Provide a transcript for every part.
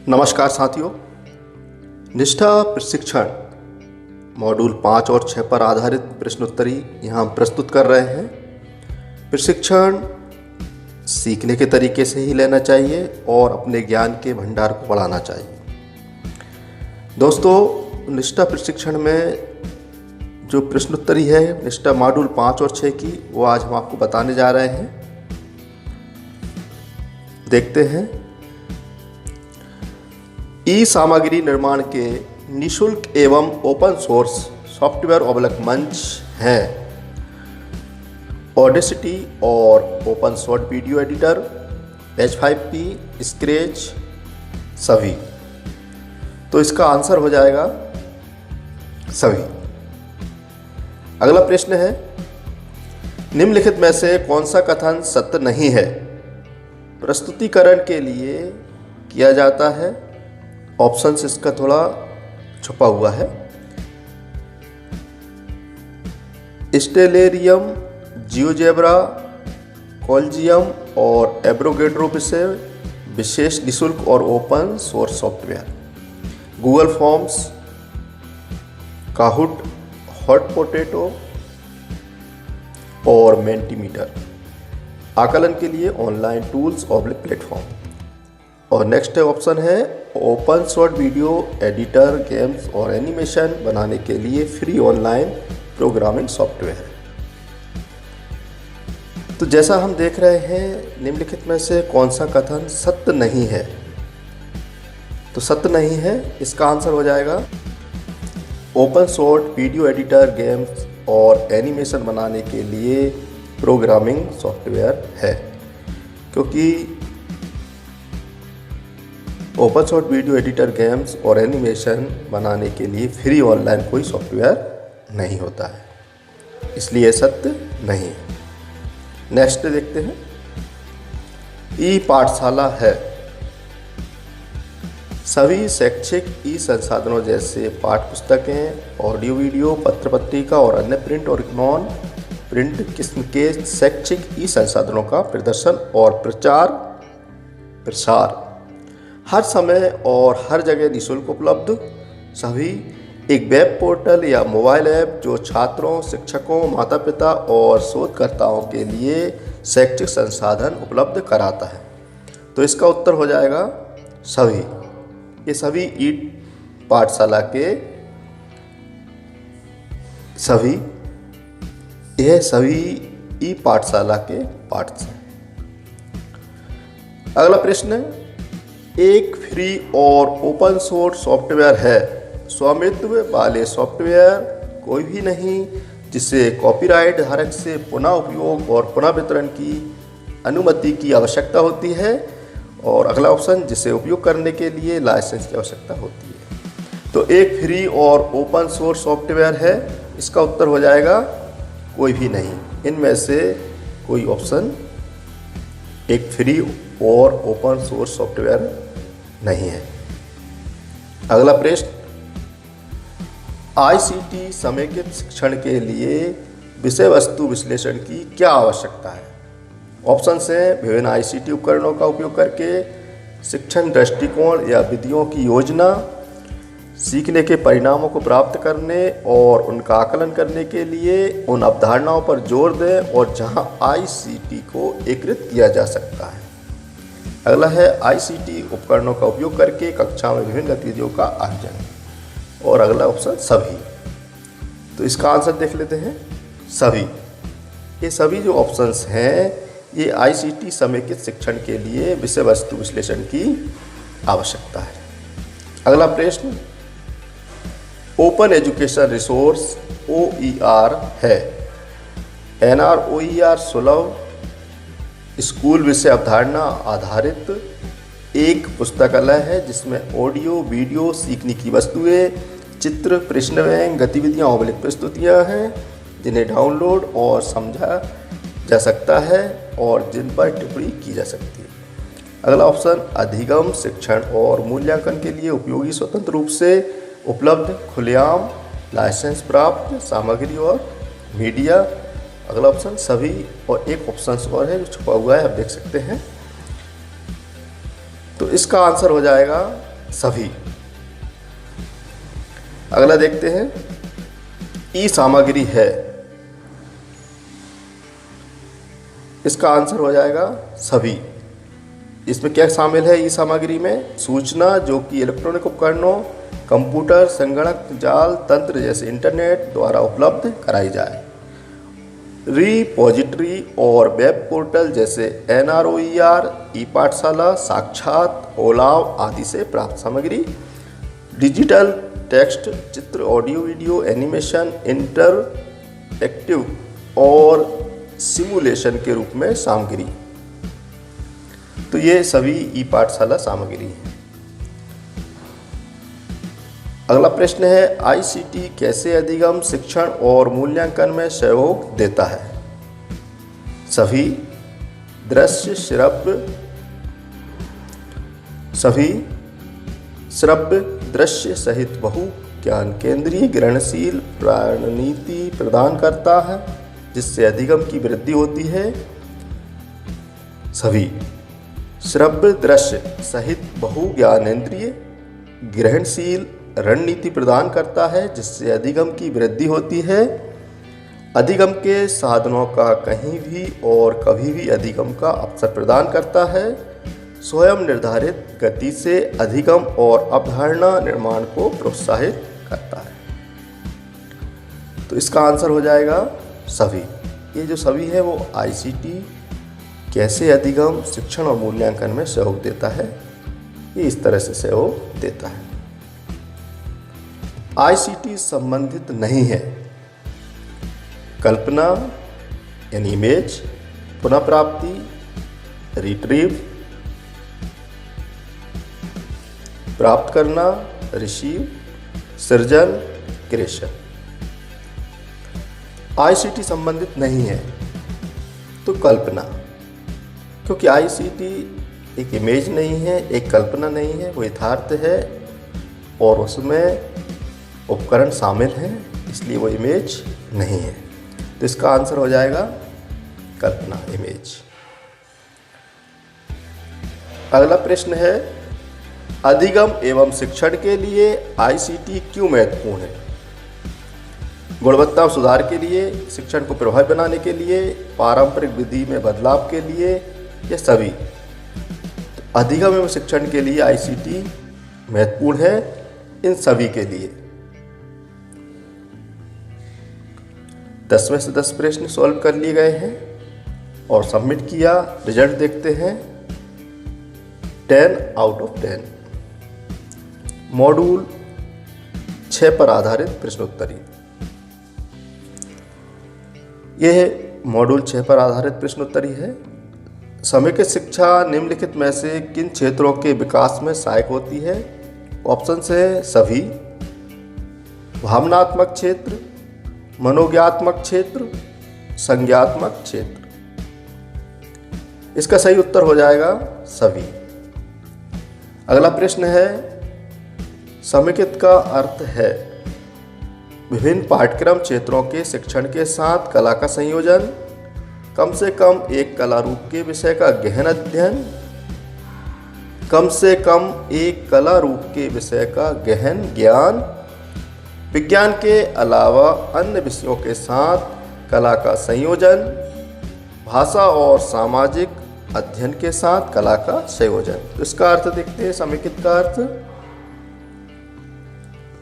नमस्कार साथियों, निष्ठा प्रशिक्षण मॉड्यूल 5 और 6 पर आधारित प्रश्नोत्तरी यहाँ हम प्रस्तुत कर रहे हैं। प्रशिक्षण सीखने के तरीके से ही लेना चाहिए और अपने ज्ञान के भंडार को बढ़ाना चाहिए। दोस्तों, निष्ठा प्रशिक्षण में जो प्रश्नोत्तरी है निष्ठा मॉड्यूल 5 और 6 की, वो आज हम आपको बताने जा रहे हैं। देखते हैं। ई सामग्री निर्माण के निशुल्क एवं ओपन सोर्स सॉफ्टवेयर मंच हैं ऑडेसिटी और open source video editor, H5P, scratch सभी। तो इसका आंसर हो जाएगा सभी। अगला प्रश्न है, निम्नलिखित में से कौन सा कथन सत्य नहीं है? प्रस्तुतिकरण के लिए किया जाता है। ऑप्शंस इसका थोड़ा छुपा हुआ है। स्टेलेरियम, जियोजेब्रा, कॉल्जियम और एब्रोगेड्रो विषय विशेष निशुल्क और open source software. Google Forms, Kahoot, hot potato और मेंटीमीटर। आकलन के लिए ऑनलाइन टूल्स और प्लेटफॉर्म। और नेक्स्ट ऑप्शन है open source video editor, games और एनिमेशन बनाने के लिए फ्री ऑनलाइन प्रोग्रामिंग सॉफ्टवेयर। तो जैसा हम देख रहे हैं, निम्नलिखित में से कौन सा कथन सत्य नहीं है? तो सत्य नहीं है, इसका आंसर हो जाएगा open source video editor, games और एनिमेशन बनाने के लिए प्रोग्रामिंग सॉफ्टवेयर है। क्योंकि open source video editor, games और एनिमेशन बनाने के लिए फ्री ऑनलाइन कोई सॉफ्टवेयर नहीं होता है, इसलिए सत्य नहीं है। नेक्स्ट देखते हैं। ई पाठशाला है सभी शैक्षिक ई संसाधनों जैसे पाठ्य पुस्तकें, ऑडियो वीडियो, पत्र पत्रिका और अन्य प्रिंट और नॉन प्रिंट किस्म के शैक्षिक ई संसाधनों का प्रदर्शन और प्रसार हर समय और हर जगह निःशुल्क उपलब्ध। सभी एक वेब पोर्टल या मोबाइल ऐप जो छात्रों, शिक्षकों, माता पिता और शोधकर्ताओं के लिए शैक्षिक संसाधन उपलब्ध कराता है। तो इसका उत्तर हो जाएगा सभी। ये सभी ई पाठशाला के सभी ई पाठशाला के पार्ट्स हैं। अगला प्रश्न, एक फ्री और ओपन सोर्स सॉफ्टवेयर है। स्वामित्व वाले सॉफ्टवेयर कोई भी नहीं जिसे कॉपीराइट धारक से पुनः उपयोग और पुनः वितरण की अनुमति की आवश्यकता होती है। और अगला ऑप्शन, जिसे उपयोग करने के लिए लाइसेंस की आवश्यकता होती है। तो एक फ्री और ओपन सोर्स सॉफ्टवेयर है, इसका उत्तर हो जाएगा कोई भी नहीं। इनमें से कोई ऑप्शन एक फ्री और ओपन सोर्स सॉफ्टवेयर नहीं है। अगला प्रश्न, ICT समेकित शिक्षण के लिए विषय वस्तु विश्लेषण की क्या आवश्यकता है? ऑप्शन है विभिन्न ICT उपकरणों का उपयोग करके शिक्षण दृष्टिकोण या विधियों की योजना, सीखने के परिणामों को प्राप्त करने और उनका आकलन करने के लिए उन अवधारणाओं पर जोर दें और जहां ICT को एकीकृत किया जा सकता है। अगला है ICT उपकरणों का उपयोग करके कक्षा में विभिन्न गतिविधियों का आयोजन। और अगला ऑप्शन सभी। तो इसका आंसर देख लेते हैं सभी। ये सभी जो ऑप्शंस हैं ये ICT समेकित शिक्षण के लिए विषय वस्तु विश्लेषण की आवश्यकता है। अगला प्रश्न, ओपन एजुकेशन रिसोर्स OER है। NROER सुलभ स्कूल विषय अवधारणा आधारित एक पुस्तकालय है जिसमें ऑडियो, वीडियो, सीखने की वस्तुएं, चित्र, प्रश्न बैंक, गतिविधियाँ और प्रस्तुतियाँ हैं जिन्हें डाउनलोड और समझा जा सकता है और जिन पर टिप्पणी की जा सकती है। अगला ऑप्शन, अधिगम, शिक्षण और मूल्यांकन के लिए उपयोगी स्वतंत्र रूप से उपलब्ध खुलेआम लाइसेंस प्राप्त सामग्री और मीडिया। अगला ऑप्शन सभी। और एक ऑप्शन और है जो छुपा हुआ है, आप देख सकते हैं। तो इसका आंसर हो जाएगा सभी। अगला देखते हैं, ई सामग्री है, इसका आंसर हो जाएगा सभी। इसमें क्या शामिल है ई सामग्री में? सूचना जो कि इलेक्ट्रॉनिक उपकरणों, कंप्यूटर, संगणक, जाल तंत्र जैसे इंटरनेट द्वारा उपलब्ध कराई जाए। रिपोजिटरी और वेब पोर्टल जैसे NROER, ई पाठशाला, साक्षात, ओलाव आदि से प्राप्त सामग्री। डिजिटल टेक्स्ट, चित्र, ऑडियो, वीडियो, एनिमेशन, इंटरएक्टिव और सिमुलेशन के रूप में सामग्री। तो ये सभी ई पाठशाला सामग्री है। अगला प्रश्न है, ICT कैसे अधिगम, शिक्षण और मूल्यांकन में सहयोग देता है? सभी, दृश्य, श्रव्य, दृश्य सहित बहु ज्ञान केंद्रीय ग्रहणशील रणनीति प्रदान करता है जिससे अधिगम की वृद्धि होती है। सभी, श्रव्य, दृश्य सहित बहु ज्ञानेंद्रिय ग्रहणशील रणनीति प्रदान करता है जिससे अधिगम की वृद्धि होती है। अधिगम के साधनों का कहीं भी और कभी भी अधिगम का अवसर प्रदान करता है। स्वयं निर्धारित गति से अधिगम और अवधारणा निर्माण को प्रोत्साहित करता है। तो इसका आंसर हो जाएगा सभी। ये जो सभी है वो ICT कैसे अधिगम, शिक्षण और मूल्यांकन में सहयोग देता है, ये इस तरह से सहयोग देता है। ICT संबंधित नहीं है कल्पना यानी इमेज, पुनः प्राप्ति, रिट्रीव, प्राप्त करना, रिसीव, सृजन, क्रिएशन। ICT संबंधित नहीं है तो कल्पना, क्योंकि ICT एक इमेज नहीं है, एक कल्पना नहीं है, वो यथार्थ है और उसमें उपकरण शामिल हैं, इसलिए वो इमेज नहीं है। तो इसका आंसर हो जाएगा कल्पना, इमेज। अगला प्रश्न है, अधिगम एवं शिक्षण के लिए ICT क्यों महत्वपूर्ण है? गुणवत्ता सुधार के लिए, शिक्षण को प्रभावी बनाने के लिए, पारंपरिक विधि में बदलाव के लिए, ये सभी। तो अधिगम एवं शिक्षण के लिए ICT महत्वपूर्ण है, इन सभी के लिए। 10 में से 10 प्रश्न सॉल्व कर लिए गए हैं और सबमिट किया। रिजल्ट देखते हैं। 10 आउट ऑफ 10। मॉड्यूल 6 पर आधारित प्रश्नोत्तरी। यह मॉड्यूल 6 पर आधारित प्रश्नोत्तरी है। समेकित शिक्षा निम्नलिखित में से किन क्षेत्रों के विकास में सहायक होती है? ऑप्शन है सभी, भावनात्मक क्षेत्र, मनोज्ञात्मक क्षेत्र, संज्ञात्मक क्षेत्र। इसका सही उत्तर हो जाएगा सभी। अगला प्रश्न है, समेकित का अर्थ है विभिन्न पाठ्यक्रम क्षेत्रों के शिक्षण के साथ कला का संयोजन, कम से कम एक कला रूप के विषय का गहन अध्ययन, कम से कम एक कला रूप के विषय का गहन ज्ञान, विज्ञान के अलावा अन्य विषयों के साथ कला का संयोजन, भाषा और सामाजिक अध्ययन के साथ कला का संयोजन। तो इसका अर्थ देखते हैं, समेकित का अर्थ।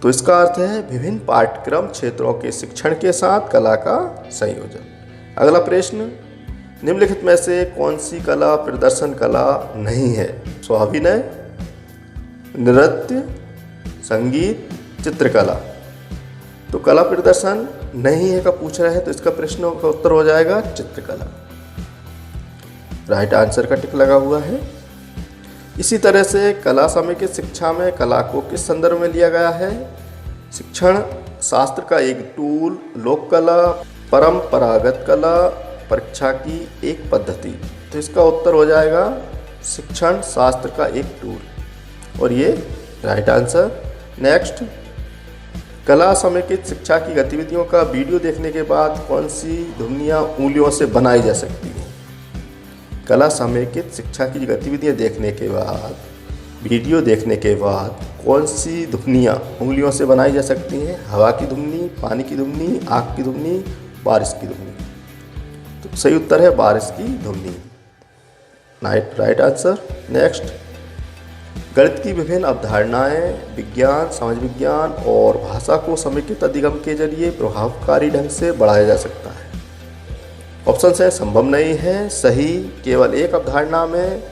तो इसका अर्थ है विभिन्न पाठ्यक्रम क्षेत्रों के शिक्षण के साथ कला का संयोजन। अगला प्रश्न, निम्नलिखित में से कौन सी कला प्रदर्शन कला नहीं है? स्वाभिनय, नृत्य, संगीत, चित्रकला। तो कला प्रदर्शन नहीं है का पूछ रहा है, तो इसका प्रश्न का उत्तर हो जाएगा चित्रकला। राइट आंसर का टिक लगा हुआ है। इसी तरह से कला समेकित शिक्षा में कला को किस संदर्भ में लिया गया है? शिक्षण शास्त्र का एक टूल, लोक कला, परंपरागत कला, परीक्षा की एक पद्धति। तो इसका उत्तर हो जाएगा शिक्षण शास्त्र का एक टूल, और ये राइट आंसर। नेक्स्ट, कला समेकित शिक्षा की गतिविधियों का वीडियो देखने के बाद कौन सी ध्वनियाँ उंगलियों से बनाई जा सकती हैं? कला समेकित शिक्षा की गतिविधियाँ देखने के बाद वीडियो देखने के बाद कौन सी धुनियाँ उंगलियों से बनाई जा सकती हैं? हवा की धुनी, पानी की धुनी, आग की धुनी, बारिश की धुनी। तो सही उत्तर है बारिश की धुनी। Right answer. नेक्स्ट, गणित की विभिन्न अवधारणाएं विज्ञान, समाज विज्ञान और भाषा को समेकित अधिगम के जरिए प्रभावकारी ढंग से बढ़ाया जा सकता है। ऑप्शन है संभव नहीं है, सही, केवल एक अवधारणा में,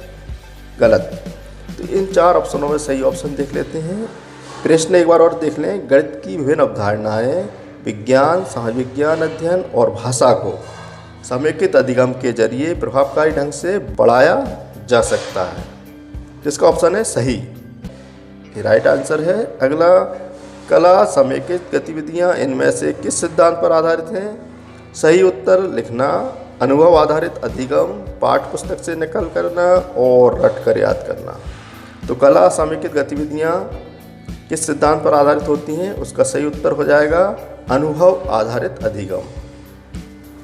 गलत। तो इन 4 ऑप्शनों में सही ऑप्शन देख लेते हैं। प्रश्न एक बार और देख लें। गणित की विभिन्न अवधारणाएं विज्ञान, समाज विज्ञान अध्ययन और भाषा को समेकित अधिगम के जरिए प्रभावकारी ढंग से बढ़ाया जा सकता है, जिसका ऑप्शन है सही। ये राइट आंसर है। अगला, कला समेकित गतिविधियां इनमें से किस सिद्धांत पर आधारित हैं? सही उत्तर लिखना, अनुभव आधारित अधिगम, पाठ्य पुस्तक से नकल करना और रट कर याद करना। तो कला समेकित गतिविधियां किस सिद्धांत पर आधारित होती हैं? उसका सही उत्तर हो जाएगा अनुभव आधारित अधिगम।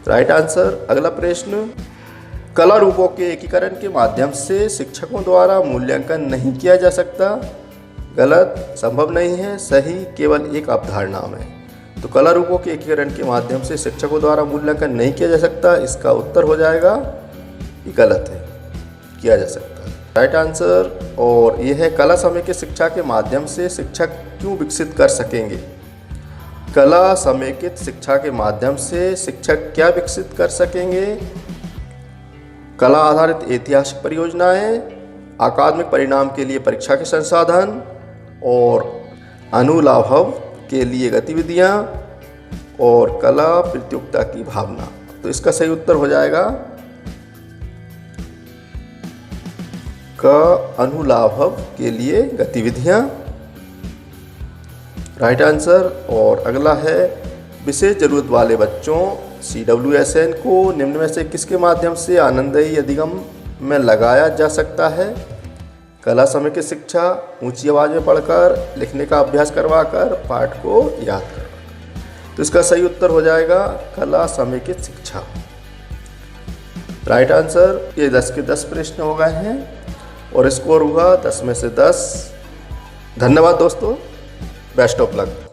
Right answer. अगला प्रश्न, कला रूपों के एकीकरण के माध्यम से शिक्षकों द्वारा मूल्यांकन नहीं किया जा सकता। गलत, संभव नहीं है, सही, केवल एक अवधारणा में। तो कला रूपों के एकीकरण के माध्यम से शिक्षकों द्वारा मूल्यांकन नहीं किया जा सकता, इसका उत्तर हो जाएगा ये गलत है, किया जा सकता है। Right answer. और यह है, कला समेकित शिक्षा के माध्यम से शिक्षक क्यों विकसित कर सकेंगे? कला समेकित शिक्षा के माध्यम से शिक्षक क्या विकसित कर सकेंगे? कला आधारित ऐतिहासिक परियोजनाएं, अकादमिक परिणाम के लिए परीक्षा के संसाधन और अनुलाभव के लिए गतिविधियां और कला प्रतियोगिता की भावना। तो इसका सही उत्तर हो जाएगा का अनुलाभव के लिए गतिविधियां। Right answer. और अगला है, विशेष जरूरत वाले बच्चों CWSN को निम्न में से किसके माध्यम से आनंददायी अधिगम में लगाया जा सकता है? कला समेकित शिक्षा, ऊंची आवाज़ में पढ़कर, लिखने का अभ्यास करवाकर, पाठ को याद करवाकर। तो इसका सही उत्तर हो जाएगा कला समेकित शिक्षा। Right answer. ये 10 के 10 प्रश्न हो गए हैं और स्कोर हुआ 10 में से 10। धन्यवाद दोस्तों, बेस्ट ऑफ लक।